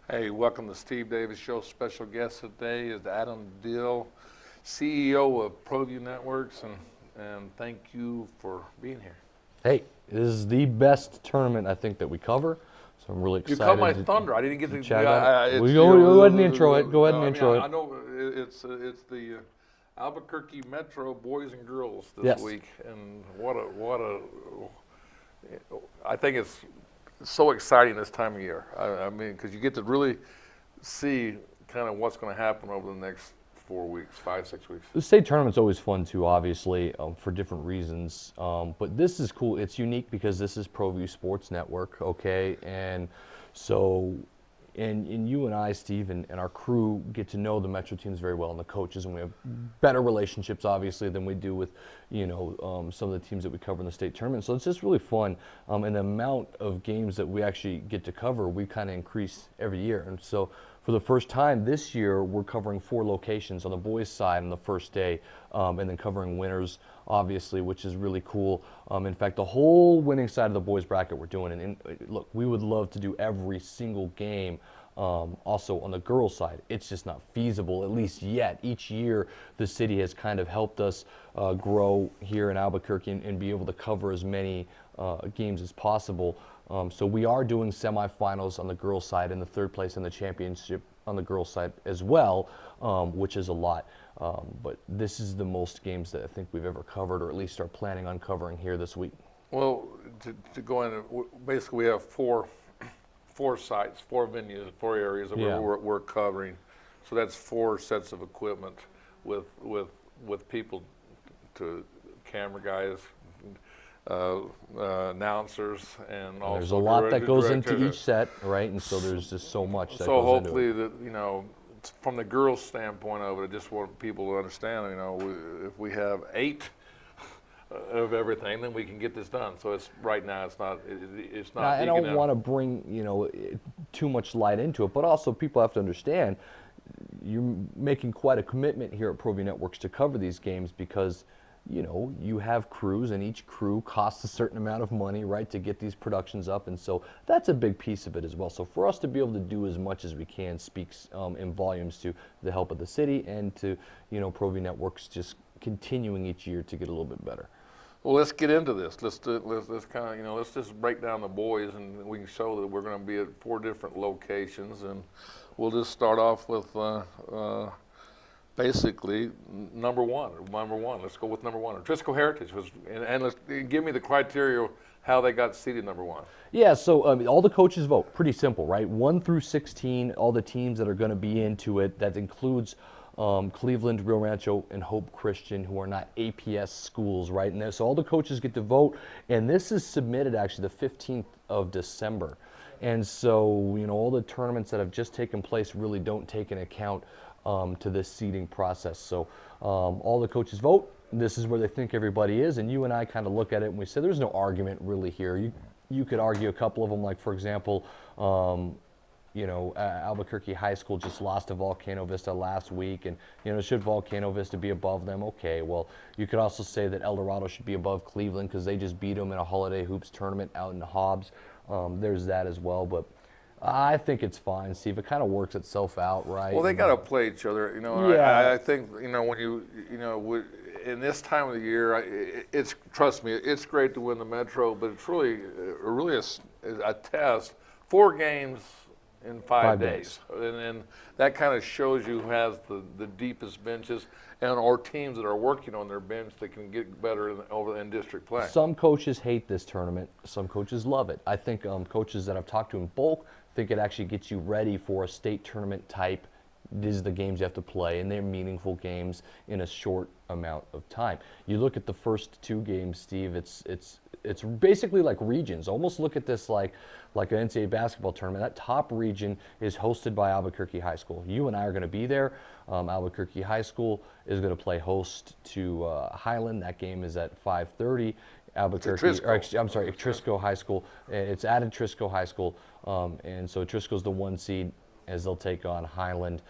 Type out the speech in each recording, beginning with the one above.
Hey, welcome to Steve Davis Show. Special guest today is Adam Dill, CEO of Proview Networks, and thank you for being here. Hey, this is the best tournament I think that we cover, so I'm really You excited. caught my thunder. I didn't get to chat about it. it's, Go ahead and intro it. Go ahead and intro it. I know it's the Albuquerque Metro boys and girls this Yes. week, and I think it's so exciting this time of year. I mean, because you get to really see kind of what's going to happen over the next 4 weeks, 5, 6 weeks. The state tournament's always fun too, obviously, for different reasons. But this is cool. It's unique because this is Proview Sports Network, okay? And so, and you and I, Steve, and our crew get to know the Metro teams very well and the coaches, and we have better relationships, obviously, than we do with, some of the teams that we cover in the state tournament. So it's just really fun. And the amount of games that we actually get to cover, we kind of increase every year. And so for the first time this year, we're covering 4 locations on the boys' side on the first day, and then covering winners, obviously, which is really cool. In fact, the whole winning side of the boys' bracket we're doing. And look, we would love to do every single game. Also on the girls' side, it's just not feasible, at least yet. Each year, the city has kind of helped us grow here in Albuquerque and be able to cover as many games as possible. So we are doing semifinals on the girls' side and the third place in the championship on the girls' side as well, which is a lot. But this is the most games that I think we've ever covered, or at least are planning on covering here this week. Well, to go in, basically we have four sites, 4 venues, 4 areas that we're covering. So that's 4 sets of equipment with people, to camera guys, announcers, and also there's a lot that goes into director. each set, right? And so there's just so much that So goes into hopefully it. from the girls' standpoint of it, I just want people to understand, if we have 8 of everything, then we can get this done. So it's right now it's not. I don't want to bring too much light into it, but also people have to understand you're making quite a commitment here at Proview Networks to cover these games because you have crews, and each crew costs a certain amount of money, right, to get these productions up, and so that's a big piece of it as well. So for us to be able to do as much as we can speaks in volumes to the help of the city and to Proview Networks just continuing each year to get a little bit better. Well, let's get into this. Let's kind of let's just break down the boys, and we can show that we're going to be at 4 different locations, and we'll just start off with basically number one. Let's go with number 1. Trisco Heritage and let's give me the criteria how they got seeded number 1. Yeah, so all the coaches vote. Pretty simple, right? 1 through 16, all the teams that are going to be into it. That includes Cleveland, Rio Rancho, and Hope Christian, who are not APS schools, right? And so all the coaches get to vote, and this is submitted actually the 15th of December. And so, all the tournaments that have just taken place really don't take into account to this seeding process. So all the coaches vote. This is where they think everybody is, and you and I kind of look at it and we say there's no argument really here. You could argue a couple of them, like for example, Albuquerque High School just lost to Volcano Vista last week, and should Volcano Vista be above them? Okay, well, you could also say that El Dorado should be above Cleveland because they just beat them in a Holiday Hoops tournament out in Hobbs. There's that as well, but I think it's fine, Steve. It kind of works itself out, right? Well, they got to play each other. Yeah. I think when in this time of the year, trust me, it's great to win the Metro, but it's really a test. 4 games in 5 days. And that kind of shows you who has the deepest benches or teams that are working on their bench that can get better in district play. Some coaches hate this tournament. Some coaches love it. I think coaches that I've talked to in bulk think it actually gets you ready for a state tournament type. These are the games you have to play, and they're meaningful games in a short amount of time. You look at the first 2 games, Steve, it's basically like regions. Almost look at this like an NCAA basketball tournament. That top region is hosted by Albuquerque High School. You and I are going to be there. Albuquerque High School is going to play host to Highland. That game is at 5:30. Trisco High School. It's at Trisco High School, and so Trisco's the 1 seed as they'll take on Highland.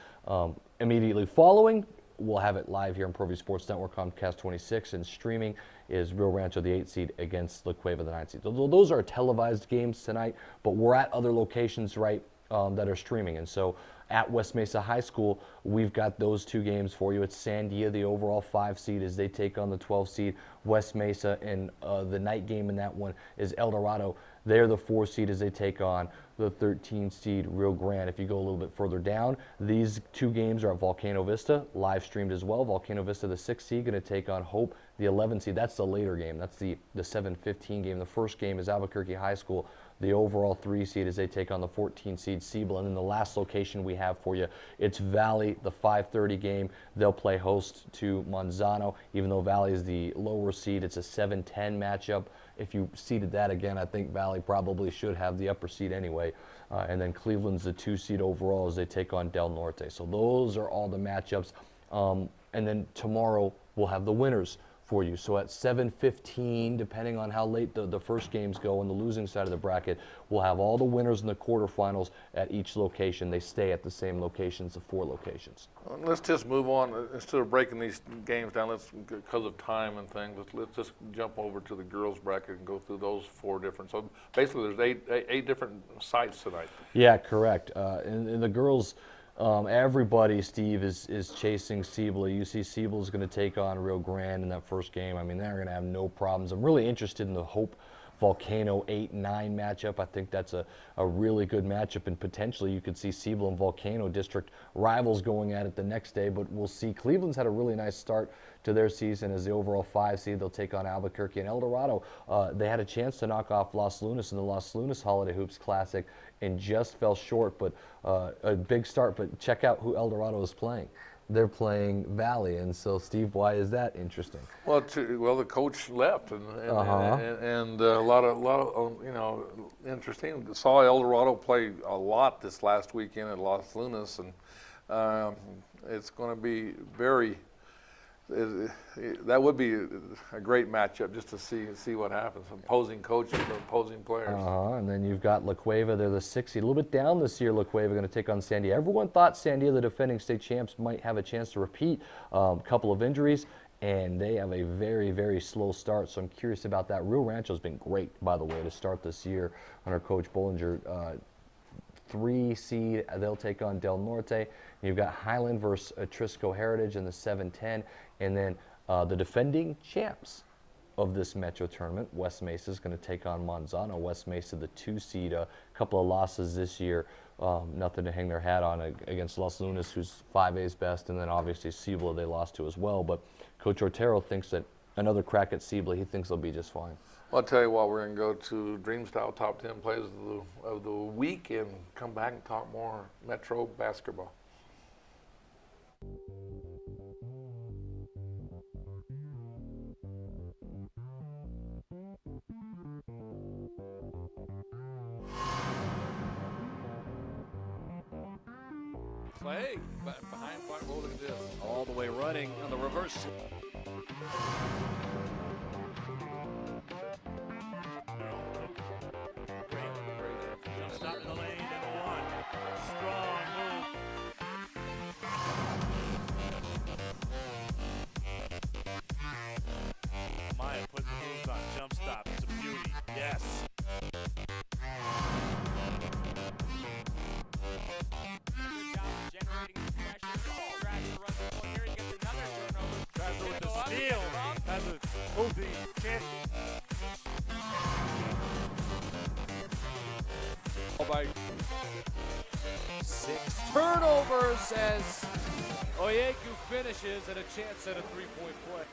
Immediately following, we'll have it live here on Proview Sports Network, Comcast 26, and streaming is Rio Rancho, the 8 seed, against La Cueva, the 9 seed. Those are televised games tonight, but we're at other locations, right? that are streaming. And so at West Mesa High School, we've got those 2 games for you. It's Sandia, the overall 5 seed, as they take on the 12 seed West Mesa, and the night game in that one is El Dorado. They're the 4 seed as they take on the 13 seed Rio Grande. If you go a little bit further down, these 2 games are at Volcano Vista, live streamed as well. Volcano Vista, the 6 seed, going to take on Hope, the 11 seed. That's the later game. That's the 7:15 game. The first game is Albuquerque High School, the overall 3 seed, as they take on the 14 seed Cibola. And then the last location we have for you, it's Valley, the 5:30 game. They'll play host to Manzano. Even though Valley is the lower seed, it's a 7-10 matchup. If you seeded that again, I think Valley probably should have the upper seed anyway. And then Cleveland's the 2 seed overall as they take on Del Norte. So those are all the matchups. And then tomorrow we'll have the winners for you. So at 7:15, depending on how late the first games go on the losing side of the bracket, we'll have all the winners in the quarterfinals at each location. They stay at the same locations, the 4 locations. Let's just move on. Instead of breaking these games down, because of time and things, let's just jump over to the girls bracket and go through those 4 different. So basically, there's eight different sites tonight. Yeah, correct. In the girls, everybody, Steve, is chasing Cibola. You see Cibola's going to take on Rio Grande in that first game. I mean, they're going to have no problems. I'm really interested in the Hope Volcano 8-9 matchup. I think that's a really good matchup, and potentially you could see Cibola and Volcano district rivals going at it the next day, but we'll see. Cleveland's had a really nice start to their season as the overall 5 seed. They'll take on Albuquerque and El Dorado. They had a chance to knock off Los Lunas in the Los Lunas Holiday Hoops Classic and just fell short, but a big start. But check out who El Dorado is playing. They're playing Valley, and so Steve, why is that interesting? Well, the coach left, and a lot of interesting. Saw El Dorado play a lot this last weekend at Los Lunas, and it's going to be very. That would be a great matchup just to see what happens. Opposing coaches and opposing players. And then you've got La Cueva. They're the 6 seed. A little bit down this year. La Cueva going to take on Sandia. Everyone thought Sandia, the defending state champs, might have a chance to repeat. A couple of injuries, and they have a very, very slow start. So I'm curious about that. Rio Rancho's been great, by the way, to start this year under Coach Bollinger. 3 seed, they'll take on Del Norte. You've got Highland versus Trisco Heritage in the 7-10. And then the defending champs of this Metro tournament, West Mesa, is going to take on Manzano. West Mesa, the 2 seed, a couple of losses this year. Nothing to hang their hat on against Los Lunas, who's 5A's best, and then obviously Cibola they lost to as well. But Coach Otero thinks that another crack at Cibola, he thinks they'll be just fine. Well, I'll tell you what, we're going to go to Dream Style Top 10 Plays of the Week and come back and talk more Metro basketball. Clay, behind white, oh, look at this. All the way running on the reverse. Stop in the lane and a 1. Strong move. Maya putting the moves on. Jump stop. It's a beauty. Yes. Generating pressure. Strasser runs the point here. He gets another turnover. Strasser with the steal. Has a moving chance. By 6 turnovers as Oyeku finishes and a chance at a 3-point play.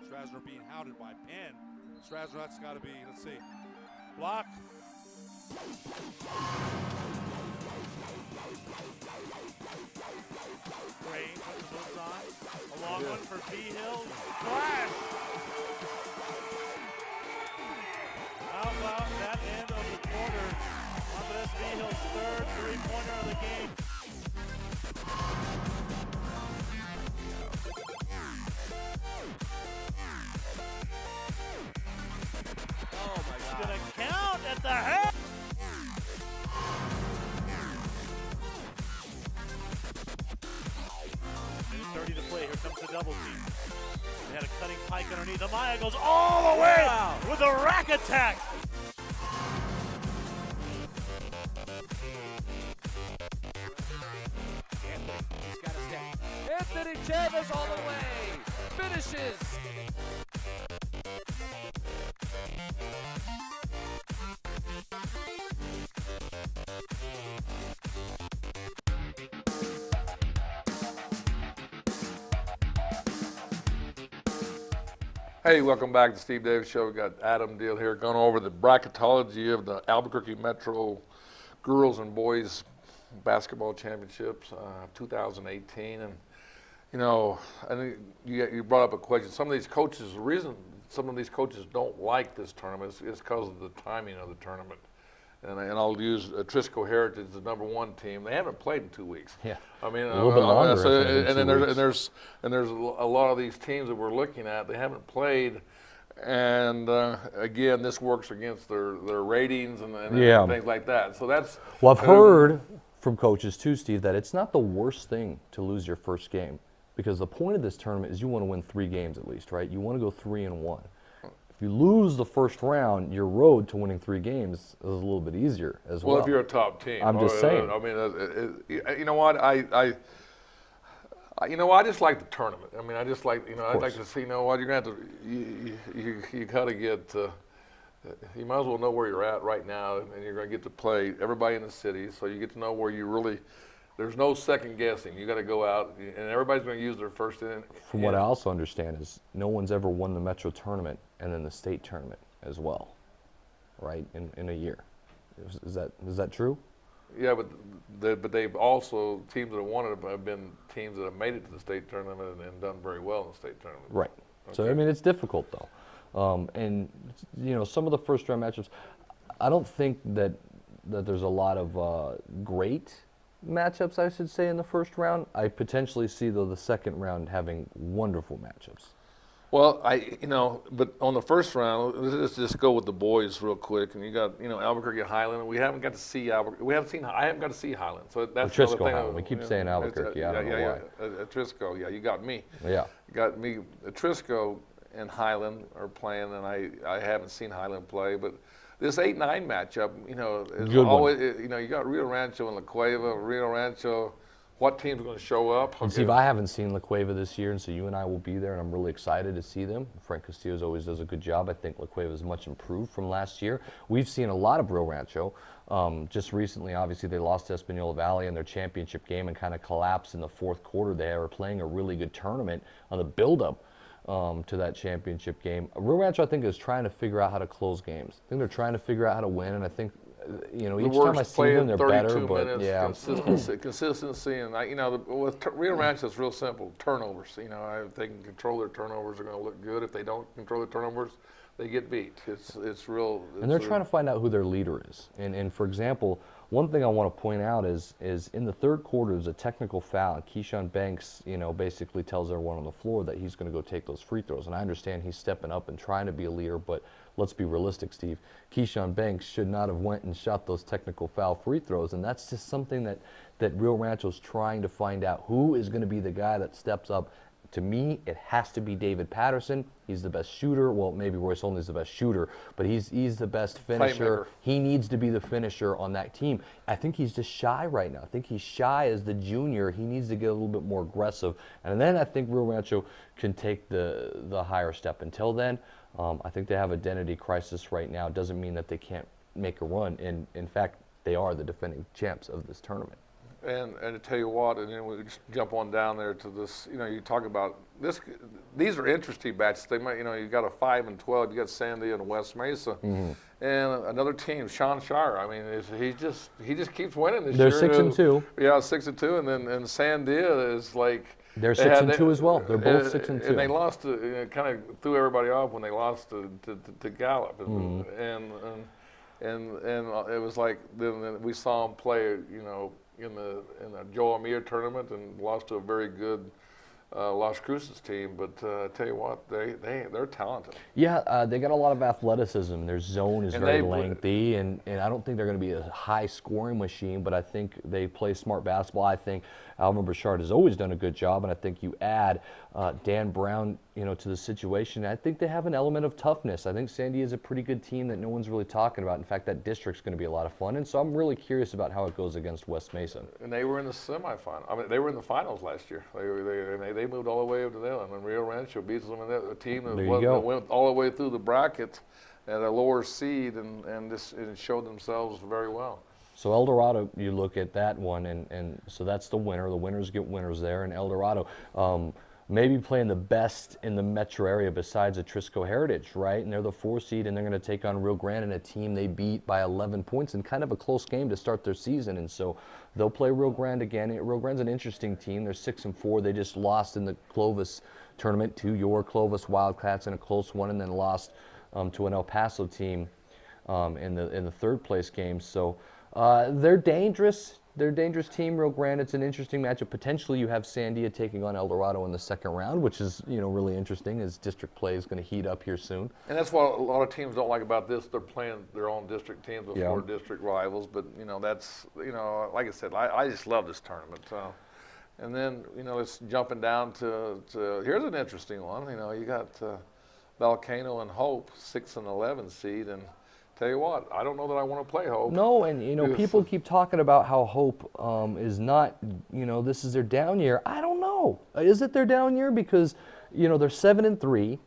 Strasser being hounded by Penn. Strasser, that's got to be, let's see, block. Crane put the moves on. A long one for B-Hill. Flash! How about that end of the quarter? Andres B-Hill's third three-pointer of the game. Oh my He's God. gonna count at the half. Minute 30 to play. Here comes the double team. had a cutting pike underneath. Amaya goes all the way with a rack attack. He's got a step. Anthony Chavez all the way. Finishes. Hey, welcome back to the Steve Davis Show. We got Adam Deal here going over the bracketology of the Albuquerque Metro Girls and Boys Basketball Championships 2018. And, you know, I think you brought up a question. Some of these coaches, the reason some of these coaches don't like this tournament is because of the timing of the tournament. And I'll use Trisco Heritage, the #1 team. They haven't played in 2 weeks. Yeah. I mean, A little bit longer, I think, than and 2 then weeks. there's a lot of these teams that we're looking at. They haven't played, and again, this works against their ratings and Yeah. things like that. So that's Well, I've heard from coaches too, Steve, that it's not the worst thing to lose your first game, because the point of this tournament is you want to win 3 games at least, right? You want to go 3-1. If you lose the first round, your road to winning 3 games is a little bit easier as well. Well, if you're a top team, I'm just saying. I mean, you know what? I just like the tournament. I mean, I just like, I'd like to see. You know what? You're gonna have to. You gotta get. You might as well know where you're at right now, and you're gonna get to play everybody in the city, so you get to know where you really. There's no second guessing. You got to go out, and everybody's going to use their first in. From what I also understand is no one's ever won the Metro tournament and then the state tournament as well, right? In a year, is that true? Yeah, but they've also teams that have won it have been teams that have made it to the state tournament and done very well in the state tournament. Right. So Okay. I mean, it's difficult though, and some of the first round matchups. I don't think that there's a lot of great matchups, I should say, in the first round. I potentially see though the second round having wonderful matchups. Well, but on the first round, let's just go with the boys real quick. And you got, Albuquerque Highland. We haven't got to see Albuquerque. I haven't got to see Highland. So that's Trisco another thing. Highland. We keep saying Albuquerque. I don't know why. Trisco. Yeah, you got me. Yeah. You got me. Trisco and Highland are playing, and I haven't seen Highland play, but. This 8-9 matchup, is Good always, you got Rio Rancho and La Cueva. Rio Rancho, what team's going to show up? And Steve, I haven't seen La Cueva this year, and so you and I will be there, and I'm really excited to see them. Frank Castillo always does a good job. I think La Cueva is much improved from last year. We've seen a lot of Rio Rancho. Just recently, obviously, they lost to Espanola Valley in their championship game and kind of collapsed in the fourth quarter. They were playing a really good tournament on the build-up to that championship game. Rio Rancho, I think, is trying to figure out how to close games. I think they're trying to figure out how to win, and I think, each time I see them, they're better. But yeah, consistency, and with Rio Rancho, it's real simple. Turnovers. If they can control their turnovers, they're going to look good. If they don't control their turnovers, they get beat. It's real. And they're trying to find out who their leader is. And for example, one thing I want to point out is in the third quarter, there's a technical foul. Keyshawn Banks, basically tells everyone on the floor that he's going to go take those free throws. And I understand he's stepping up and trying to be a leader, but let's be realistic, Steve. Keyshawn Banks should not have went and shot those technical foul free throws. And that's just something that Rio Rancho's trying to find out. Who is going to be the guy that steps up? To me, it has to be David Patterson. He's the best shooter. Well, maybe Royce Olney is the best shooter, but he's the best finisher. Playmaker. He needs to be the finisher on that team. I think he's just shy right now. I think he's shy as the junior. He needs to get a little bit more aggressive. And then I think Rio Rancho can take the higher step. Until then, I think they have identity crisis right now. It doesn't mean that they can't make a run. And in fact, they are the defending champs of this tournament. And to tell you what, and then we just jump on down there to this. You talk about this. These are interesting matches. They might, you got a 5 and 12. You got Sandia and West Mesa, and another team, Sean Shire. I mean, he just keeps winning this They're year. 6 and 2. Yeah, 6 and 2, and then Sandia is like. They're 6 and 2 as well. They're both 6 and 2. And they lost to, kind of threw everybody off when they lost to Gallup, and it was like then we saw them play, in the Joe Amir tournament and lost to a very good Las Cruces team, but I tell you what, they're talented. Yeah, they got a lot of athleticism. Their zone is And very they- lengthy, and I don't think they're going to be a high scoring machine, but I think they play smart basketball. I think Alvin Burchard has always done a good job, and I think you add Dan Brown, to the situation. I think they have an element of toughness. I think Sandy is a pretty good team that no one's really talking about. In fact, that district's going to be a lot of fun, and so I'm really curious about how it goes against West Mason. And they were in the semifinal. I mean, they were in the finals last year. They moved all the way up to them, and Rio Rancho beats them in a team that, There you go. that went all the way through the bracket at a lower seed and showed themselves very well. So El Dorado, you look at that one, and so that's the winner. The winners get winners there, and El Dorado maybe playing the best in the metro area besides Atrisco Heritage, right? And they're the 4 seed, and they're going to take on Rio Grande in a team they beat by 11 points in kind of a close game to start their season. And so they'll play Rio Grande again. Rio Grande's an interesting team. They're 6-4. They just lost in the Clovis tournament to your Clovis Wildcats in a close one, and then lost to an El Paso team in the third place game. So they're dangerous. They're a dangerous team, Rio Grande. It's an interesting matchup. Potentially, you have Sandia taking on El Dorado in the second round, which is really interesting as district play is going to heat up here soon. And that's what a lot of teams don't like about this. They're playing their own district teams before district rivals. But that's like I said, I just love this tournament. And then it's jumping down to here's an interesting one. You got Volcano and Hope, 6 and 11 seed, and tell you what, I don't know that I want to play Hope. No, and people keep talking about how Hope is not, this is their down year. I don't know. Is it their down year? Because, they're 7-3,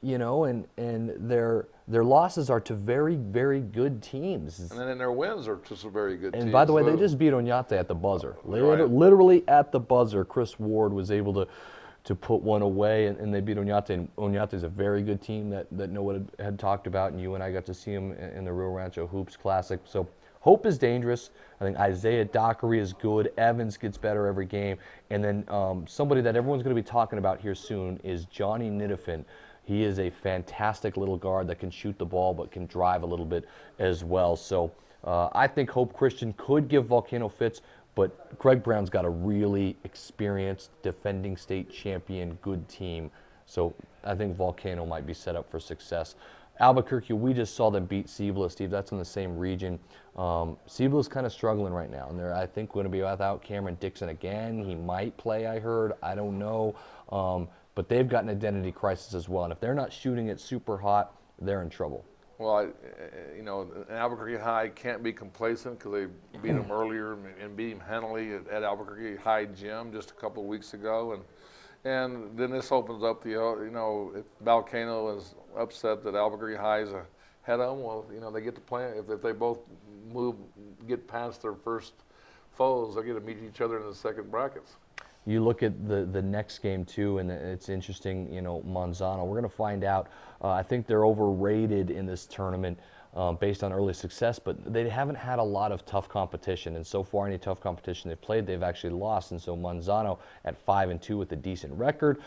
and their losses are to very, very good teams. And then their wins are to some very good teams. And by the way, they just beat Oñate at the buzzer. Right. Literally at the buzzer, Chris Ward was able to put one away, and they beat Oñate. And Oñate is a very good team that no one had talked about, and you and I got to see him in the Rio Rancho Hoops Classic. So Hope is dangerous. I think Isaiah Dockery is good. Evans gets better every game. And then somebody that everyone's going to be talking about here soon is Johnny Nidifin. He is a fantastic little guard that can shoot the ball but can drive a little bit as well. So I think Hope Christian could give Volcano fits, but Greg Brown's got a really experienced, defending state champion, good team. So I think Volcano might be set up for success. Albuquerque, we just saw them beat Cibola, Steve. That's in the same region. Cibola's kind of struggling right now, and they're, I think, going to be without Cameron Dixon again. He might play, I heard. I don't know. But they've got an identity crisis as well, and if they're not shooting it super hot, they're in trouble. Well, Albuquerque High can't be complacent because they beat them earlier and beat them handily at Albuquerque High Gym just a couple of weeks ago, and then this opens up if Volcano is upset that Albuquerque High is ahead of them, well, they get to play. If they both get past their first foes, they get to meet each other in the second brackets. You look at the next game too, and it's interesting. Monzano. We're going to find out. I think they're overrated in this tournament based on early success, but they haven't had a lot of tough competition. And so far, any tough competition they've played, they've actually lost. And so Monzano at 5-2 with a decent record.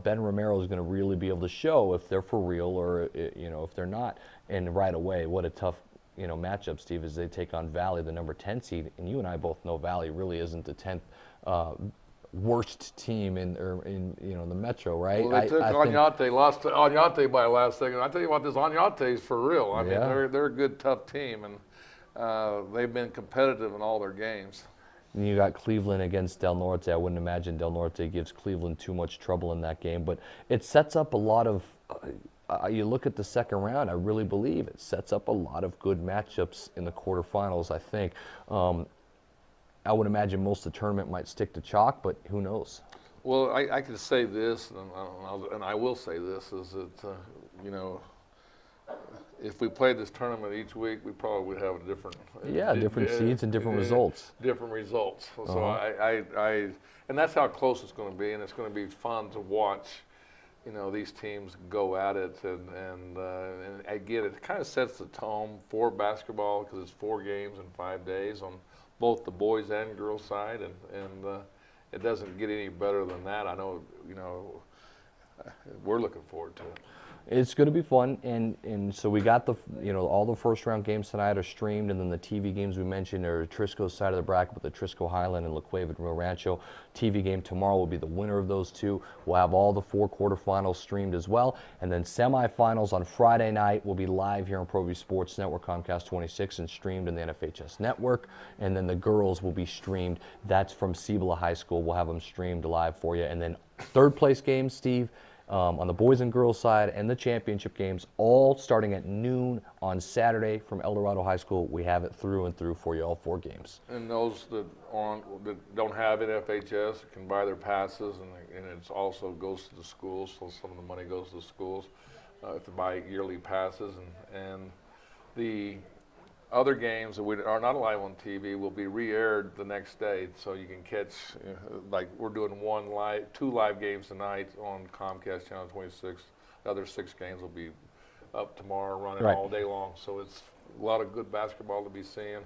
Ben Romero is going to really be able to show if they're for real or if they're not. And right away, what a tough matchup, Steve, as they take on Valley, the number 10 seed. And you and I both know Valley really isn't the 10th. Worst team in the Metro, right? Well, they took Oñate, lost to Oñate by the last second. I tell you what, this Oñate is for real. I mean, they're a good, tough team, and they've been competitive in all their games. And you got Cleveland against Del Norte. I wouldn't imagine Del Norte gives Cleveland too much trouble in that game, but it sets up a lot of. You look at the second round. I really believe it sets up a lot of good matchups in the quarterfinals. I think. I would imagine most of the tournament might stick to chalk, but who knows? Well, I can say this, and I will say this, is that, if we played this tournament each week, we probably would have a different... different seeds and different results. Different results. So and that's how close it's going to be, and it's going to be fun to watch, these teams go at it, and again, it kind of sets the tone for basketball because it's 4 games in 5 days on both the boys and girls side, and it doesn't get any better than that. I know, we're looking forward to it. It's going to be fun, and so we got all the first round games tonight are streamed, and then the TV games we mentioned are Trisco's side of the bracket with the Trisco Highland and La Cueva and Rio Rancho. TV game tomorrow will be the winner of those two. We'll have all the 4 quarterfinals streamed as well, and then semifinals on Friday night will be live here on Proview Sports Network, Comcast 26, and streamed in the NFHS network. And then the girls will be streamed. That's from Cibola High School. We'll have them streamed live for you, and then third place games, Steve. On the boys and girls side, and the championship games, all starting at noon on Saturday from El Dorado High School. We have it through and through for you, all 4 games. And those that don't have NFHS can buy their passes, and it also goes to the schools, so some of the money goes to the schools if they buy yearly passes. And the other games that are not live on TV will be re-aired the next day, so you can catch, like we're doing 2 live games tonight on Comcast Channel 26. The other 6 games will be up tomorrow, running all day long. So it's a lot of good basketball to be seeing.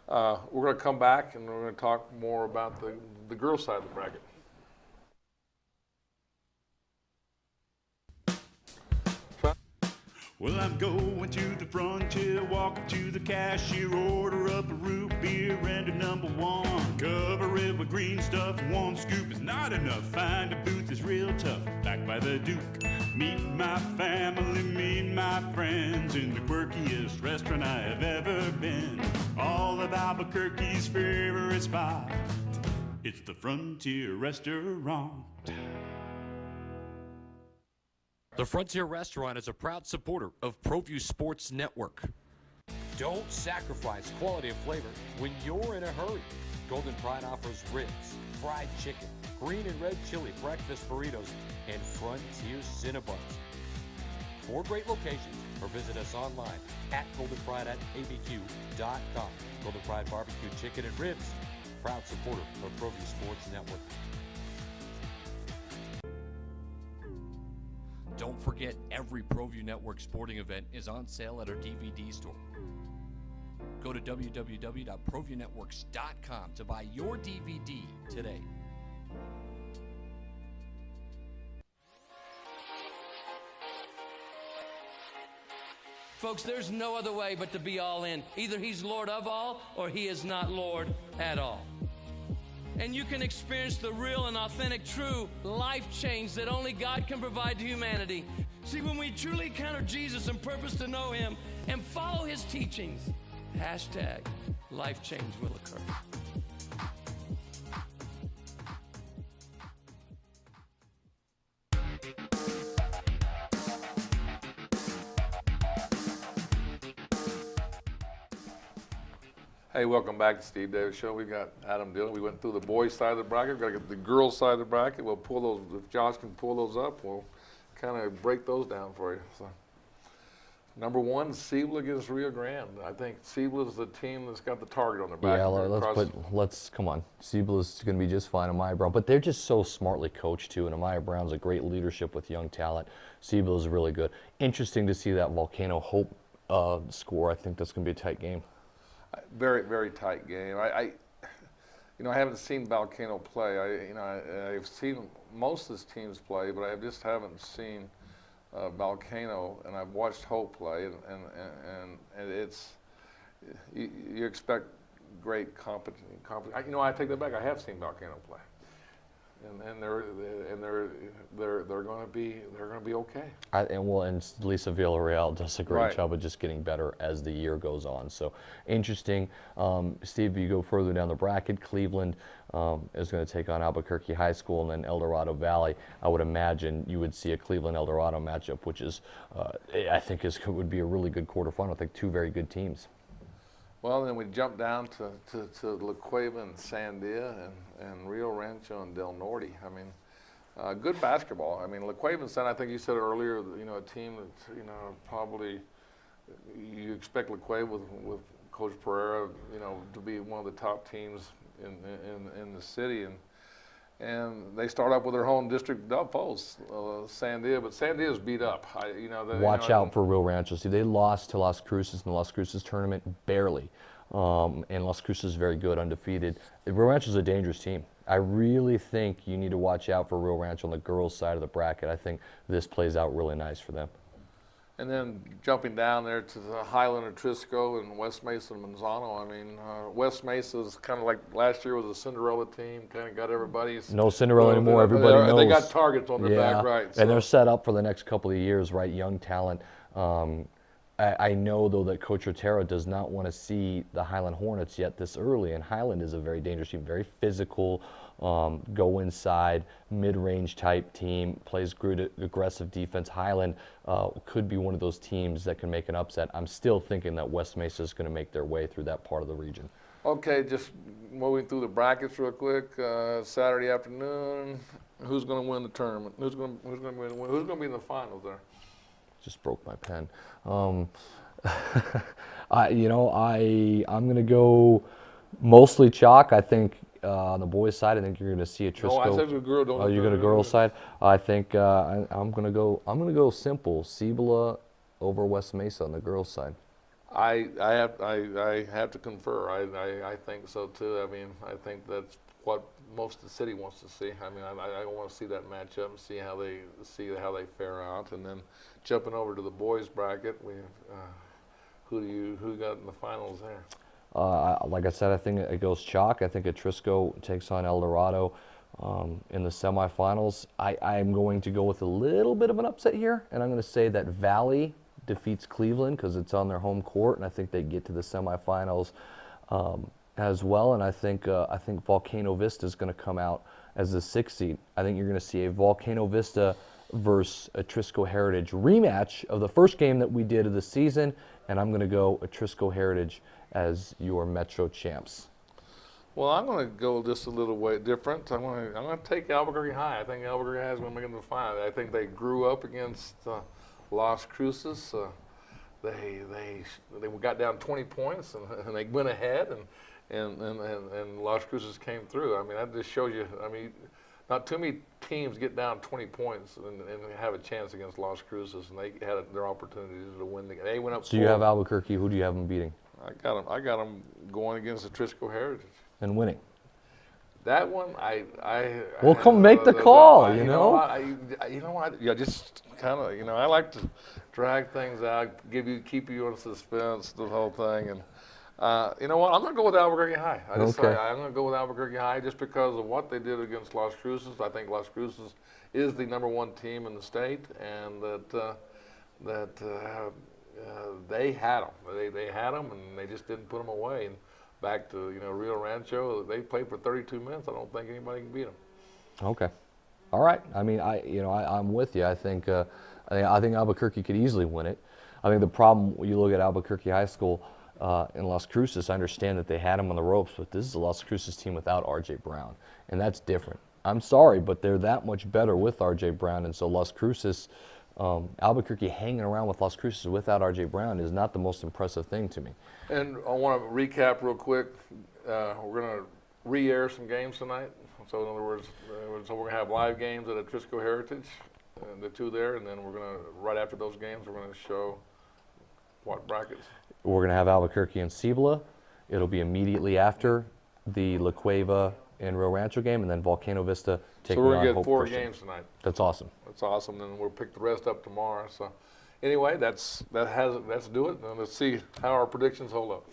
We're going to come back and we're going to talk more about the girls' side of the bracket. Well, I'm going to the frontier, walk up to the cashier, order up a root beer and a number 1. Cover it with green stuff, 1 scoop is not enough. Find a booth is real tough, back by the Duke. Meet my family, meet my friends in the quirkiest restaurant I have ever been. All of Albuquerque's favorite spot, it's the Frontier Restaurant. The Frontier Restaurant is a proud supporter of Proview Sports Network. Don't sacrifice quality and flavor when you're in a hurry. Golden Pride offers ribs, fried chicken, green and red chili, breakfast burritos, and Frontier Cinnabons. 4 great locations, or visit us online at goldenpride@abq.com. Golden Pride Barbecue Chicken and Ribs, proud supporter of Proview Sports Network. Don't forget, every Proview Network sporting event is on sale at our DVD store. Go to www.proviewNetworks.com to buy your DVD today. Folks, there's no other way but to be all in. Either he's Lord of all or he is not Lord at all. And you can experience the real and authentic, true life change that only God can provide to humanity. See, when we truly encounter Jesus and purpose to know him and follow his teachings, hashtag life change will occur. Hey, welcome back to Steve Davis Show. We got Adam Dillon. We went through the boys' side of the bracket. We've got to get the girls' side of the bracket. We'll pull those, if Josh can pull those up, we'll kind of break those down for you. So, number 1, Cibola against Rio Grande. I think Cibola is the team that's got the target on their back. Yeah, come on. Cibola's going to be just fine. Amaya Brown, but they're just so smartly coached too, and Amaya Brown's a great leadership with young talent. Cibola's really good. Interesting to see that Volcano Hope score. I think that's going to be a tight game. Very, very tight game. I haven't seen Volcano play. I've seen most of his teams play, but I just haven't seen Volcano, and I've watched Hope play, and it's you expect great competition. I take that back. I have seen Volcano play, and they're going to be okay. And Lisa Villarreal does a great job of just getting better as the year goes on. So interesting. Steve, you go further down the bracket. Cleveland is going to take on Albuquerque High School, and then El Dorado Valley. I would imagine you would see a Cleveland El Dorado matchup, which is I think would be a really good quarterfinal. I think 2 very good teams. Well, then we jump down to La Cueva and Sandia and Rio Rancho and Del Norte. I mean, good basketball. I mean, La Cueva and Sandia, I think you said earlier, a team that, probably you expect La Cueva with Coach Pereira, to be one of the top teams in the city. And they start up with their home district opposed, Sandia, but Sandia's beat up. Watch out for Rio Rancho. See, they lost to Las Cruces in the Las Cruces tournament, barely. And Las Cruces is very good, undefeated. Rio Rancho is a dangerous team. I really think you need to watch out for Rio Rancho on the girls' side of the bracket. I think this plays out really nice for them. And then jumping down there to the Highland of Trisco and West Mesa and Manzano. I mean, West Mesa is kind of like last year was a Cinderella team, kind of got everybody's. No Cinderella anymore. Everybody knows. They got targets on their back, right? And they're set up for the next couple of years, right? Young talent. I know, though, that Coach Otero does not want to see the Highland Hornets yet this early, and Highland is a very dangerous team, very physical, go inside, mid-range type team, plays good aggressive defense. Highland could be one of those teams that can make an upset. I'm still thinking that West Mesa is going to make their way through that part of the region. Okay, just moving through the brackets real quick. Saturday afternoon, who's going to win the tournament? Who's going to be in the finals there? Just broke my pen. I'm going to go mostly chalk. I think on the boys' side, I think you're going to see a Trisco. No, I said the girl. Don't. Oh, you're going to girls' side. I think I'm going to go simple. Cibola over West Mesa on the girls' side. I have to confer. I think so too. I mean, I think that's what most of the city wants to see. I mean, I want to see that matchup and see how they fare out. And then jumping over to the boys bracket, who got in the finals there? Like I said, I think it goes chalk. I think Trisco takes on El Dorado in the semifinals. I'm going to go with a little bit of an upset here, and I'm going to say that Valley defeats Cleveland because it's on their home court, and I think they get to the semifinals as well. And I think Volcano Vista is going to come out as the 6th seed. I think you're going to see a Volcano Vista versus a Trisco Heritage rematch of the first game that we did of the season, and I'm going to go a Trisco Heritage as your Metro champs. Well, I'm going to go just a little way different. I'm going to take Albuquerque High. I think Albuquerque High is going to make it to the final. I think they grew up against Las Cruces. They got down 20 points and they went ahead and Las Cruces came through. I mean, that just shows you. I mean, not too many teams get down 20 points and have a chance against Las Cruces, and they had their opportunities to win. They went up. So you have Albuquerque. Who do you have them beating? I got them going against the Trisco Heritage. And winning. That one, Well, come make the call, you know. Just kind of, I like to drag things out, keep you in suspense, the whole thing, and you know what? I'm going to go with Albuquerque High. I'm going to go with Albuquerque High just because of what they did against Las Cruces. I think Las Cruces is the #1 team in the state, and that they had them. They had them, and they just didn't put them away. And back to Rio Rancho, they played for 32 minutes. I don't think anybody can beat them. Okay. All right. I mean, I'm with you. I think Albuquerque could easily win it. I think the problem when you look at Albuquerque High School in Las Cruces, I understand that they had them on the ropes, but this is a Las Cruces team without R.J. Brown, and that's different. I'm sorry, but they're that much better with R.J. Brown, and so Las Cruces, Albuquerque hanging around with Las Cruces without R.J. Brown is not the most impressive thing to me. And I want to recap real quick. We're going to re-air some games tonight. So in other words, we're going to have live games at a Trisco Heritage, the two there, and then we're going to, right after those games, we're going to show what brackets. We're going to have Albuquerque and Cibola. It'll be immediately after the La Cueva and Rio Rancho game, and then Volcano Vista taking on Hope Christian. So we're going to get 4 games tonight. That's awesome. That's awesome. Then we'll pick the rest up tomorrow. So anyway, let's do it, and let's see how our predictions hold up.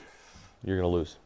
You're going to lose.